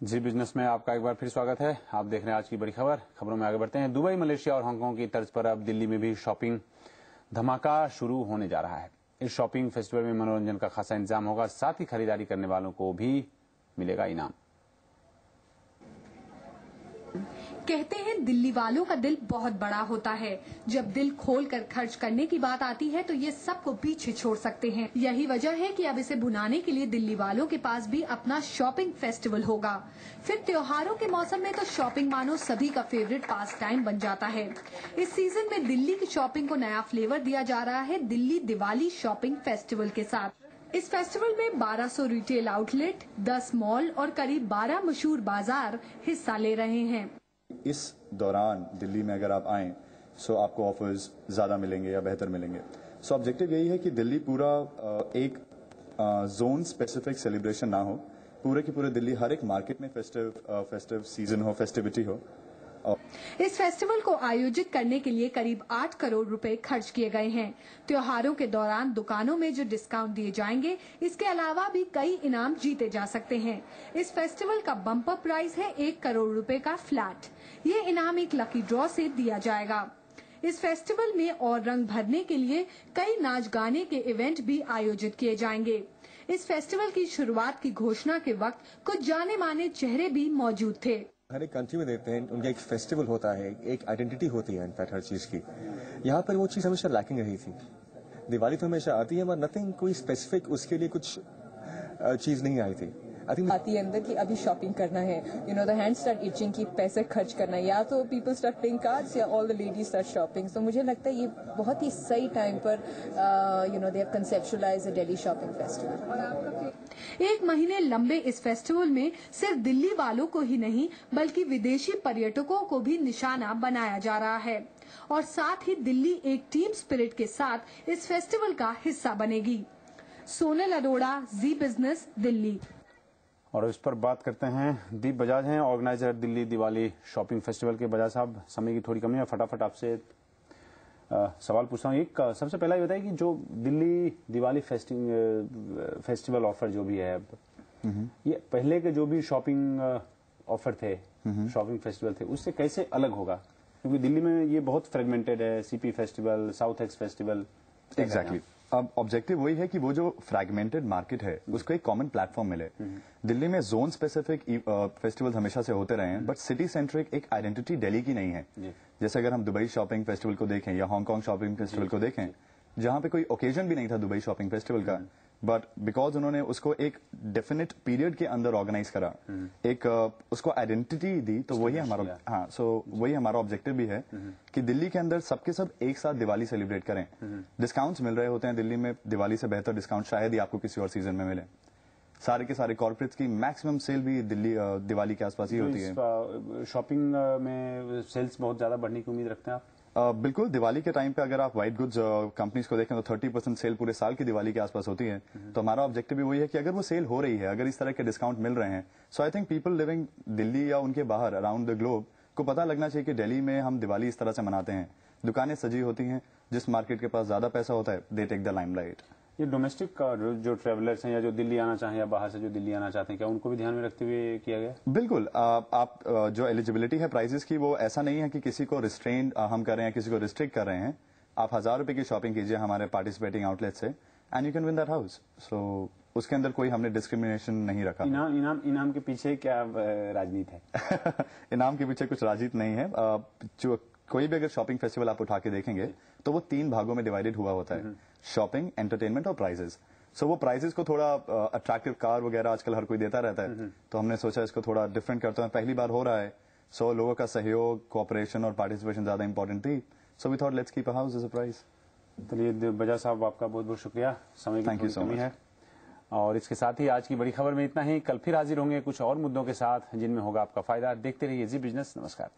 जी business में आपका एक बार फिर स्वागत है। आप देख रहे हैं आज की बड़ी खबर। खबरों में आगे बढ़ते हैं। दुबई, मलेशिया और हांगकांग की तर्ज पर अब दिल्ली में भी शॉपिंग धमाका शुरू होने जा रहा है। इस शॉपिंग फेस्टिवल में मनोरंजन का खासा इंतजाम होगा, साथ ही खरीदारी करने वालों को भी मिलेगा इनाम। कहते हैं दिल्ली वालों का दिल बहुत बड़ा होता है। जब दिल खोल कर खर्च करने की बात आती है तो ये सबको पीछे छोड़ सकते हैं। यही वजह है कि अब इसे भुनाने के लिए दिल्ली वालों के पास भी अपना शॉपिंग फेस्टिवल होगा। फिर त्योहारों के मौसम में तो शॉपिंग मानो सभी का फेवरेट पास टाइम बन जाता है। इस सीजन में दिल्ली की शॉपिंग को नया फ्लेवर दिया जा रहा है दिल्ली दिवाली शॉपिंग फेस्टिवल के साथ। इस फेस्टिवल में 1200 रिटेल आउटलेट, 10 मॉल और करीब 12 मशहूर बाजार हिस्सा ले रहे हैं। इस दौरान दिल्ली में अगर आप आएँ सो आपको ऑफर्स ज़्यादा मिलेंगे या बेहतर मिलेंगे। सो ऑब्जेक्टिव यही है कि दिल्ली पूरा एक जोन स्पेसिफिक सेलिब्रेशन ना हो, पूरे की पूरे दिल्ली हर एक मार्केट में फेस्टिव सीजन हो, फेस्टिविटी हो। इस फेस्टिवल को आयोजित करने के लिए करीब 8 करोड़ रुपए खर्च किए गए हैं। त्योहारों के दौरान दुकानों में जो डिस्काउंट दिए जाएंगे, इसके अलावा भी कई इनाम जीते जा सकते हैं। इस फेस्टिवल का बम्पर प्राइस है 1 करोड़ रुपए का फ्लैट। ये इनाम एक लकी ड्रॉ से दिया जाएगा। इस फेस्टिवल में और रंग भरने के लिए कई नाच गाने के इवेंट भी आयोजित किए जाएंगे। इस फेस्टिवल की शुरुआत की घोषणा के वक्त कुछ जाने माने चेहरे भी मौजूद थे। हर एक कंट्री में देखते हैं उनका एक फेस्टिवल होता है, एक आइडेंटिटी होती है इनफैक्ट हर चीज की। यहाँ पर वो चीज हमेशा लैकिंग रही थी। दिवाली तो हमेशा आती है, मगर नथिंग कोई स्पेसिफिक उसके लिए कुछ चीज नहीं आई थी। आती है अंदर की अभी शॉपिंग करना है, द हैंड स्टार्ट इचिंग की पैसे खर्च करना है, या तो पीपल स्टार्ट प्लेइंग कार्ड्स या all the ladies start shopping. तो मुझे लगता है ये बहुत ही सही टाइम पर they have कंसेप्चुअलाइज्ड the Delhi shopping festival. एक महीने लंबे इस फेस्टिवल में सिर्फ दिल्ली वालों को ही नहीं बल्कि विदेशी पर्यटकों को भी निशाना बनाया जा रहा है और साथ ही दिल्ली एक टीम स्पिरिट के साथ इस फेस्टिवल का हिस्सा बनेगी। सोनल अरोड़ा, जी बिजनेस, दिल्ली। और इस पर बात करते हैं। दीप बजाज हैं, organiser Delhi Diwali shopping festival के। बजाज साहब, समय की थोड़ी कमी है, फटाफट आपसे सवाल पूछता हूँ। एक सबसे पहला ये बताइए कि जो दिल्ली दिवाली फेस्टिवल ऑफर जो भी है अब, ये पहले के जो भी शॉपिंग ऑफर थे, शॉपिंग फेस्टिवल थे, उससे कैसे अलग होगा? क्योंकि दिल्ली में ये बहुत फ्रेगमेंटेड है, CP festival, south x festival. Exactly. अब ऑब्जेक्टिव वही है कि वो जो फ्रैगमेंटेड मार्केट है उसको एक कॉमन प्लेटफॉर्म मिले। दिल्ली में जोन स्पेसिफिक फेस्टिवल्स हमेशा से होते रहे हैं, बट सिटी सेंट्रिक एक आइडेंटिटी दिल्ली की नहीं है। जैसे अगर हम दुबई शॉपिंग फेस्टिवल को देखें या हांगकांग शॉपिंग फेस्टिवल को देखें, जहां पे कोई ओकेजन भी नहीं था दुबई शॉपिंग फेस्टिवल का, बट बिकॉज उन्होंने उसको एक डेफिनेट पीरियड के अंदर ऑर्गेनाइज करा, एक उसको आइडेंटिटी दी, तो वही हमारा वही हमारा ऑब्जेक्टिव भी है कि दिल्ली के अंदर सबके सब एक साथ दिवाली सेलिब्रेट करें। डिस्काउंट्स मिल रहे होते हैं दिल्ली में, दिवाली से बेहतर डिस्काउंट शायद ही आपको किसी और सीजन में मिले। सारे के सारे कॉर्पोरेट्स की मैक्सिमम सेल भी दिवाली के आसपास ही होती है। शॉपिंग में सेल्स बहुत ज्यादा बढ़ने की उम्मीद रखते हैं आप? बिल्कुल। दिवाली के टाइम पे अगर आप व्हाइट गुड्स कंपनीज को देखें तो 30% सेल पूरे साल की दिवाली के आसपास होती है। तो हमारा ऑब्जेक्टिव भी वही है कि अगर वो सेल हो रही है, अगर इस तरह के डिस्काउंट मिल रहे हैं, so I think people living Delhi या उनके बाहर अराउंड द ग्लोब को पता लगना चाहिए कि दिल्ली में हम दिवाली इस तरह से मनाते हैं। दुकानें सजी होती हैं, जिस मार्केट के पास ज्यादा पैसा होता है दे टेक द लाइमलाइट। ये डोमेस्टिक जो ट्रेवलर्स हैं या जो दिल्ली आना चाहें या बाहर से जो दिल्ली आना चाहते हैं, क्या उनको भी ध्यान में रखते हुए किया गया? बिल्कुल। आप जो एलिजिबिलिटी है प्राइसेस की, वो ऐसा नहीं है कि किसी को रिस्ट्रेन हम कर रहे हैं, किसी को रिस्ट्रिक्ट कर रहे हैं। आप 1000 रुपए की शॉपिंग कीजिए हमारे पार्टिसिपेटिंग आउटलेट से and you can win that house. So उसके अंदर कोई हमने डिस्क्रिमिनेशन नहीं रखा। इनाम के पीछे क्या राजनीति है? इनाम के पीछे कुछ राजनीति नहीं है। जो कोई भी अगर शॉपिंग फेस्टिवल आप उठा के देखेंगे तो वो 3 भागों में डिवाइडेड हुआ होता है, शॉपिंग, एंटरटेनमेंट और प्राइजेस। सो वो प्राइजेस को थोड़ा अट्रैक्टिव कार वगैरह आजकल हर कोई देता रहता है, तो हमने सोचा इसको थोड़ा डिफरेंट करते हैं। पहली बार हो रहा है, सो लोगों का सहयोग, कोऑपरेशन और पार्टिसिपेशन ज्यादा इंपॉर्टेंट थी। So we thought let's keep a house as a prize. चलिए बजाज साहब, आपका बहुत बहुत शुक्रिया। समय की कमी है और इसके साथ ही आज की बड़ी खबर में इतना ही। कल फिर हाजिर होंगे कुछ और मुद्दों के साथ जिनमें होगा आपका फायदा। देखते रहिए जी बिजनेस। नमस्कार।